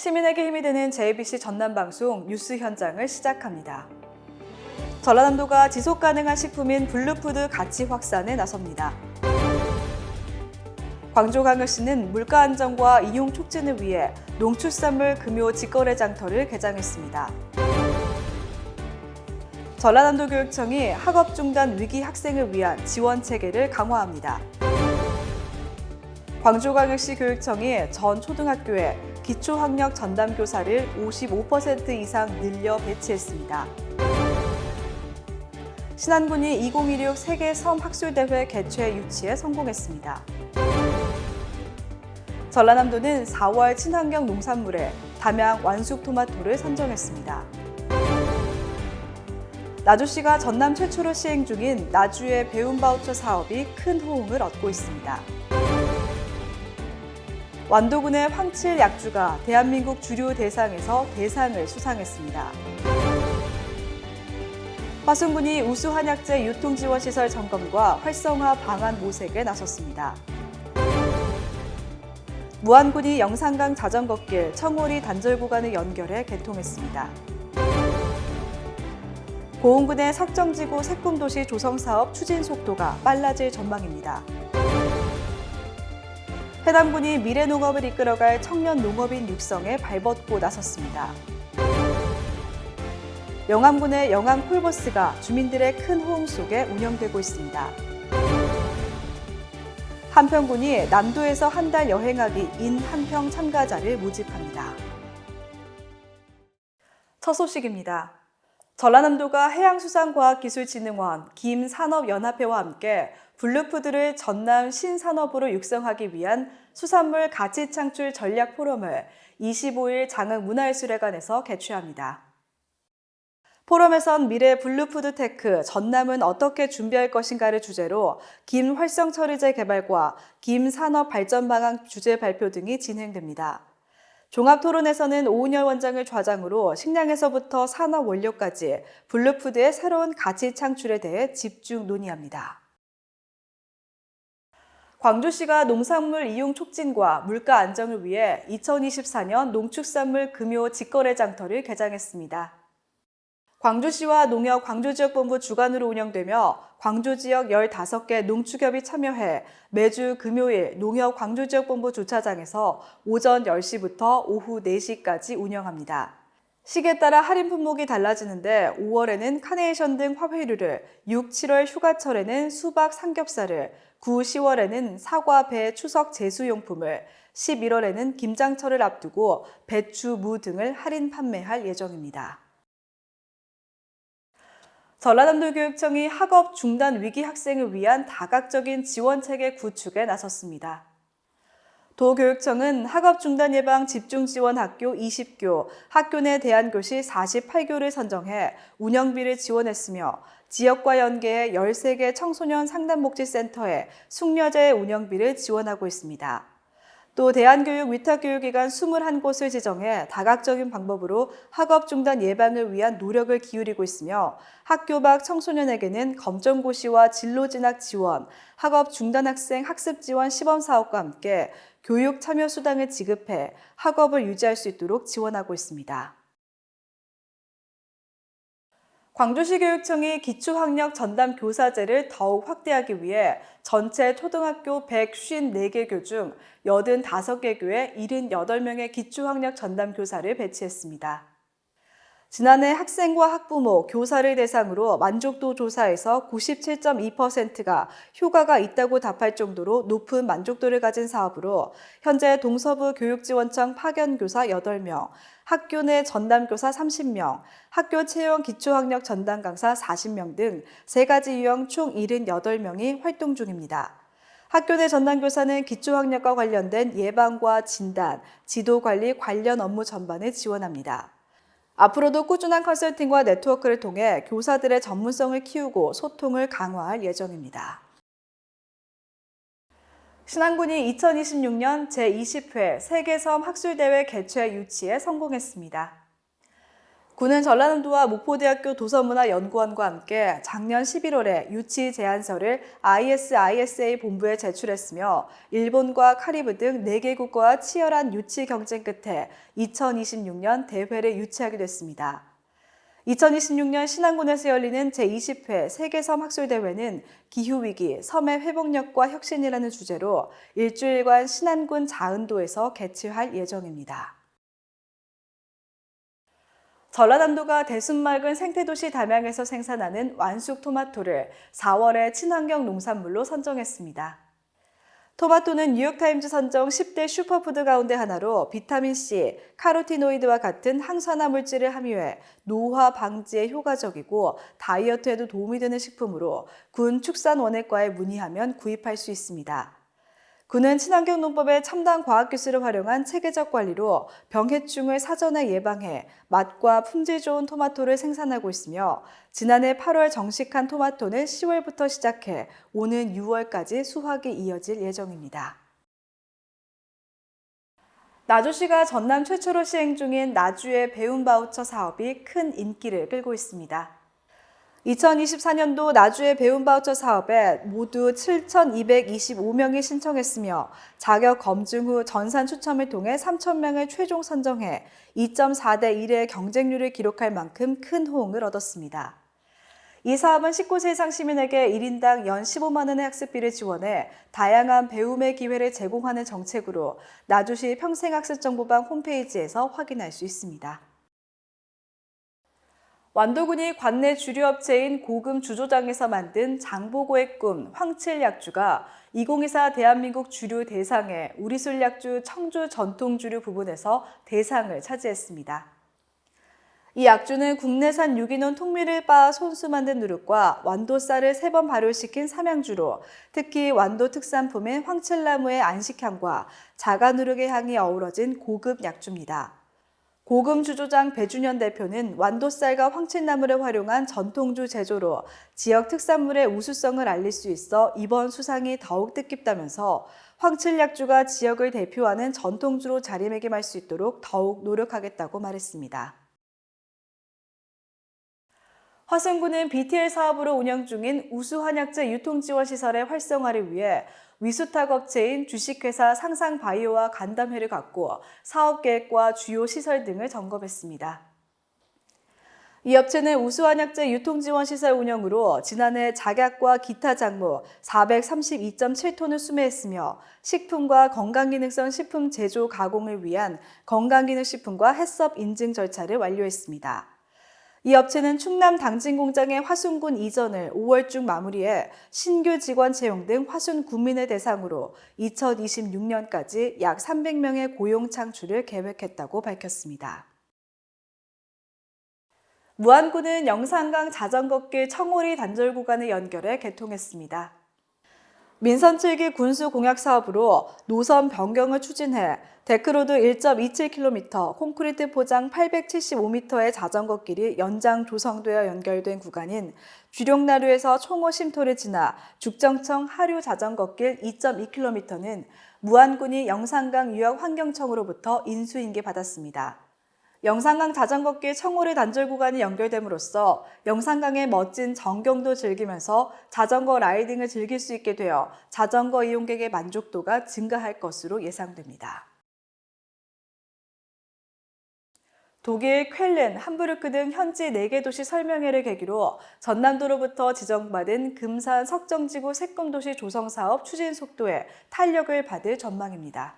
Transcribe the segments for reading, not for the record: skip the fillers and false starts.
시민에게 힘이 되는 JBC 전남방송 뉴스 현장을 시작합니다. 전라남도가 지속가능한 식품인 블루푸드 가치 확산에 나섭니다. 광주광역시는 물가 안정과 이용 촉진을 위해 농축산물 금요 직거래 장터를 개장했습니다. 전라남도 교육청이 학업 중단 위기 학생을 위한 지원 체계를 강화합니다. 광주광역시 교육청이 전 초등학교에 기초학력 전담교사를 55% 이상 늘려 배치했습니다. 신안군이 2016 세계 섬 학술대회 개최 유치에 성공했습니다. 전라남도는 4월 친환경 농산물에 담양 완숙 토마토를 선정했습니다. 나주시가 전남 최초로 시행 중인 나주의 배움 바우처 사업이 큰 호응을 얻고 있습니다. 완도군의 황칠 약주가 대한민국 주류 대상에서 대상을 수상했습니다. 화순군이 우수 한약재 유통지원시설 점검과 활성화 방안 모색에 나섰습니다. 무안군이 영산강 자전거길 청오리 단절 구간을 연결해 개통했습니다. 고흥군의 석정지구 색품도시 조성사업 추진 속도가 빨라질 전망입니다. 해남군이 미래농업을 이끌어갈 청년 농업인 육성에 발벗고 나섰습니다. 영암군의 영암 콜버스가 주민들의 큰 호응 속에 운영되고 있습니다. 한평군이 남도에서 한 달 여행하기 인 한평 참가자를 모집합니다. 첫 소식입니다. 전라남도가 해양수산과학기술진흥원, 김산업연합회와 함께 블루푸드를 전남 신산업으로 육성하기 위한 수산물 가치창출 전략 포럼을 25일 장흥문화예술회관에서 개최합니다. 포럼에선 미래 블루푸드 테크 전남은 어떻게 준비할 것인가를 주제로 김활성처리제 개발과 김산업 발전 방안 주제 발표 등이 진행됩니다. 종합토론에서는 오은열 원장을 좌장으로 식량에서부터 산업 원료까지 블루푸드의 새로운 가치 창출에 대해 집중 논의합니다. 광주시가 농산물 이용 촉진과 물가 안정을 위해 2024년 농축산물 금요 직거래 장터를 개장했습니다. 광주시와 농협 광주지역본부 주관으로 운영되며 광주지역 15개 농축협이 참여해 매주 금요일 농협 광주지역본부 주차장에서 오전 10시부터 오후 4시까지 운영합니다. 시기에 따라 할인 품목이 달라지는데 5월에는 카네이션 등 화훼류를, 6, 7월 휴가철에는 수박, 삼겹살을, 9, 10월에는 사과, 배, 추석 제수용품을, 11월에는 김장철을 앞두고 배추, 무 등을 할인 판매할 예정입니다. 전라남도 교육청이 학업 중단 위기 학생을 위한 다각적인 지원체계 구축에 나섰습니다. 도교육청은 학업 중단 예방 집중 지원 학교 20교, 학교 내 대안교실 48교를 선정해 운영비를 지원했으며 지역과 연계해 13개 청소년 상담복지센터에 숙려제 운영비를 지원하고 있습니다. 또 대한교육 위탁교육기관 21곳을 지정해 다각적인 방법으로 학업 중단 예방을 위한 노력을 기울이고 있으며 학교 밖 청소년에게는 검정고시와 진로진학 지원, 학업 중단 학생 학습 지원 시범 사업과 함께 교육 참여 수당을 지급해 학업을 유지할 수 있도록 지원하고 있습니다. 광주시 교육청이 기초학력 전담 교사제를 더욱 확대하기 위해 전체 초등학교 154개 교 중 85개 교에 78명의 기초학력 전담 교사를 배치했습니다. 지난해 학생과 학부모, 교사를 대상으로 만족도 조사에서 97.2%가 효과가 있다고 답할 정도로 높은 만족도를 가진 사업으로 현재 동서부 교육지원청 파견교사 8명, 학교 내 전담교사 30명, 학교 채용 기초학력 전담 강사 40명 등 3가지 유형 총 78명이 활동 중입니다. 학교 내 전담교사는 기초학력과 관련된 예방과 진단, 지도관리 관련 업무 전반을 지원합니다. 앞으로도 꾸준한 컨설팅과 네트워크를 통해 교사들의 전문성을 키우고 소통을 강화할 예정입니다. 신안군이 2026년 제20회 세계섬 학술대회 개최 유치에 성공했습니다. 군은 전라남도와 목포대학교 도서문화연구원과 함께 작년 11월에 유치 제안서를 ISISA 본부에 제출했으며 일본과 카리브 등 4개국과의 치열한 유치 경쟁 끝에 2026년 대회를 유치하게 됐습니다. 2026년 신안군에서 열리는 제20회 세계섬 학술대회는 기후위기, 섬의 회복력과 혁신이라는 주제로 일주일간 신안군 자은도에서 개최할 예정입니다. 전라남도가 대순맑은 생태도시 담양에서 생산하는 완숙 토마토를 4월에 친환경 농산물로 선정했습니다. 토마토는 뉴욕타임즈 선정 10대 슈퍼푸드 가운데 하나로 비타민C, 카로티노이드와 같은 항산화 물질을 함유해 노화 방지에 효과적이고 다이어트에도 도움이 되는 식품으로 군 축산원액과에 문의하면 구입할 수 있습니다. 군은 친환경 농법의 첨단 과학기술을 활용한 체계적 관리로 병해충을 사전에 예방해 맛과 품질 좋은 토마토를 생산하고 있으며 지난해 8월 정식한 토마토는 10월부터 시작해 오는 6월까지 수확이 이어질 예정입니다. 나주시가 전남 최초로 시행 중인 나주의 배움 바우처 사업이 큰 인기를 끌고 있습니다. 2024년도 나주의 배움 바우처 사업에 모두 7,225명이 신청했으며 자격 검증 후 전산 추첨을 통해 3,000명을 최종 선정해 2.4대 1의 경쟁률을 기록할 만큼 큰 호응을 얻었습니다. 이 사업은 19세 이상 시민에게 1인당 연 15만 원의 학습비를 지원해 다양한 배움의 기회를 제공하는 정책으로 나주시 평생학습정보방 홈페이지에서 확인할 수 있습니다. 완도군이 관내 주류업체인 고금 주조장에서 만든 장보고의 꿈 황칠약주가 2024 대한민국 주류 대상의 우리술약주 청주 전통주류 부분에서 대상을 차지했습니다. 이 약주는 국내산 유기농 통밀을 빻아 손수 만든 누룩과 완도 쌀을 3번 발효시킨 삼양주로 특히 완도 특산품인 황칠나무의 안식향과 자가 누룩의 향이 어우러진 고급 약주입니다. 고금 주조장 배준현 대표는 완도쌀과 황칠나무를 활용한 전통주 제조로 지역 특산물의 우수성을 알릴 수 있어 이번 수상이 더욱 뜻깊다면서 황칠약주가 지역을 대표하는 전통주로 자리매김할 수 있도록 더욱 노력하겠다고 말했습니다. 화순군은 BTL 사업으로 운영 중인 우수한약재 유통지원시설의 활성화를 위해 위수탁 업체인 주식회사 상상바이오와 간담회를 갖고 사업계획과 주요 시설 등을 점검했습니다. 이 업체는 우수한약재 유통지원시설 운영으로 지난해 작약과 기타 작물 432.7톤을 수매했으며 식품과 건강기능성 식품 제조 가공을 위한 건강기능식품과 해썹 인증 절차를 완료했습니다. 이 업체는 충남 당진 공장의 화순군 이전을 5월 중 마무리해 신규 직원 채용 등 화순 군민을 대상으로 2026년까지 약 300명의 고용 창출을 계획했다고 밝혔습니다. 무안군은 영산강 자전거길 청오리 단절 구간을 연결해 개통했습니다. 민선 7기 군수 공약 사업으로 노선 변경을 추진해 데크로드 1.27km, 콘크리트 포장 875m의 자전거길이 연장 조성되어 연결된 구간인 주룡나루에서 총호 쉼터를 지나 죽정청 하류 자전거길 2.2km는 무안군이 영산강 유역환경청으로부터 인수인계받았습니다. 영산강 자전거길 청오리 단절 구간이 연결됨으로써 영산강의 멋진 전경도 즐기면서 자전거 라이딩을 즐길 수 있게 되어 자전거 이용객의 만족도가 증가할 것으로 예상됩니다. 독일 쾰른, 함부르크 등 현지 4개 도시 설명회를 계기로 전남도로부터 지정받은 금산 석정지구 새꿈도시 조성사업 추진 속도에 탄력을 받을 전망입니다.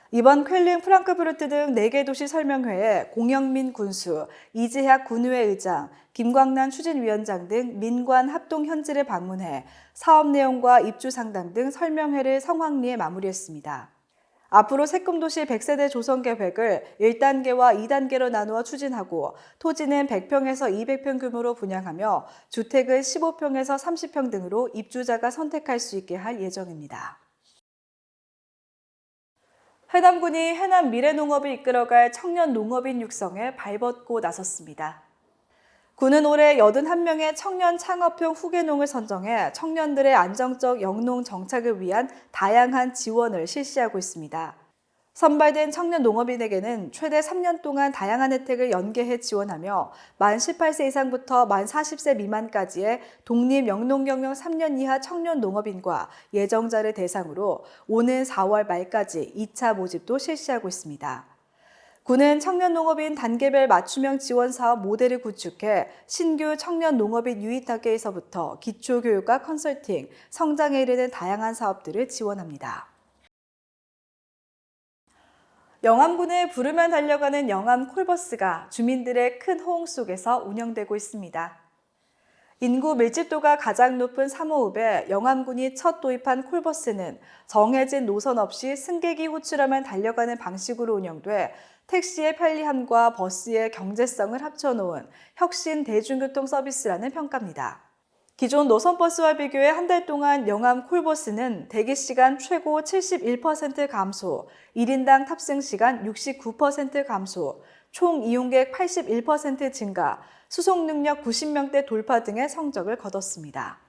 이번 쾰른, 프랑크푸르트 등 4개 도시 설명회에 공영민 군수, 이재학 군의회 의장, 김광란 추진위원장 등 민관 합동 현지를 방문해 사업 내용과 입주 상담 등 설명회를 성황리에 마무리했습니다. 앞으로 새꿈도시 100세대 조성 계획을 1단계와 2단계로 나누어 추진하고 토지는 100평에서 200평 규모로 분양하며 주택을 15평에서 30평 등으로 입주자가 선택할 수 있게 할 예정입니다. 해남군이 해남 미래농업을 이끌어갈 청년 농업인 육성에 발벗고 나섰습니다. 군은 올해 81명의 청년 창업형 후계농을 선정해 청년들의 안정적 영농 정착을 위한 다양한 지원을 실시하고 있습니다. 선발된 청년 농업인에게는 최대 3년 동안 다양한 혜택을 연계해 지원하며 만 18세 이상부터 만 40세 미만까지의 독립영농경영 3년 이하 청년 농업인과 예정자를 대상으로 오는 4월 말까지 2차 모집도 실시하고 있습니다. 군은 청년 농업인 단계별 맞춤형 지원 사업 모델을 구축해 신규 청년 농업인 유입 단계에서부터 기초교육과 컨설팅, 성장에 이르는 다양한 사업들을 지원합니다. 영암군을 부르면 달려가는 영암 콜버스가 주민들의 큰 호응 속에서 운영되고 있습니다. 인구 밀집도가 가장 높은 3호읍에 영암군이 첫 도입한 콜버스는 정해진 노선 없이 승객이 호출하면 달려가는 방식으로 운영돼 택시의 편리함과 버스의 경제성을 합쳐놓은 혁신 대중교통 서비스라는 평가입니다. 기존 노선버스와 비교해 한 달 동안 영암 콜버스는 대기시간 최고 71% 감소, 1인당 탑승시간 69% 감소, 총 이용객 81% 증가, 수송 능력 90명대 돌파 등의 성적을 거뒀습니다.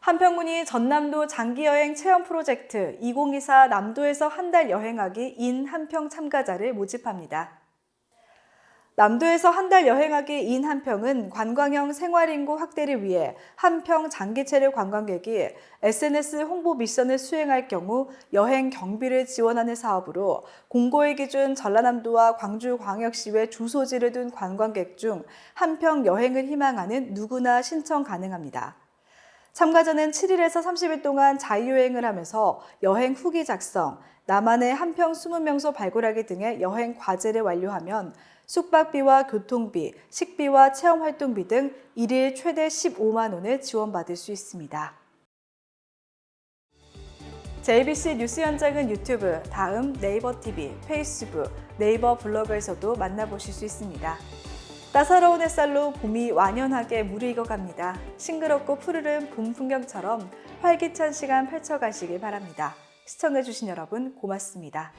한평군이 전남도 장기여행 체험 프로젝트 2024 남도에서 한 달 여행하기 인 한평 참가자를 모집합니다. 남도에서 한 달 여행하기 인 한평은 관광형 생활인구 확대를 위해 한평 장기체류 관광객이 SNS 홍보 미션을 수행할 경우 여행 경비를 지원하는 사업으로 공고일 기준 전라남도와 광주광역시외 주소지를 둔 관광객 중 한평 여행을 희망하는 누구나 신청 가능합니다. 참가자는 7일에서 30일 동안 자유여행을 하면서 여행 후기 작성, 나만의 한평 20명소 발굴하기 등의 여행 과제를 완료하면 숙박비와 교통비, 식비와 체험활동비 등 일일 최대 15만 원을 지원받을 수 있습니다. JBC 뉴스 현장은 유튜브, 다음 네이버 TV, 페이스북, 네이버 블로그에서도 만나보실 수 있습니다. 따사로운 햇살로 봄이 완연하게 무르익어갑니다. 싱그럽고 푸르른 봄 풍경처럼 활기찬 시간 펼쳐가시길 바랍니다. 시청해주신 여러분 고맙습니다.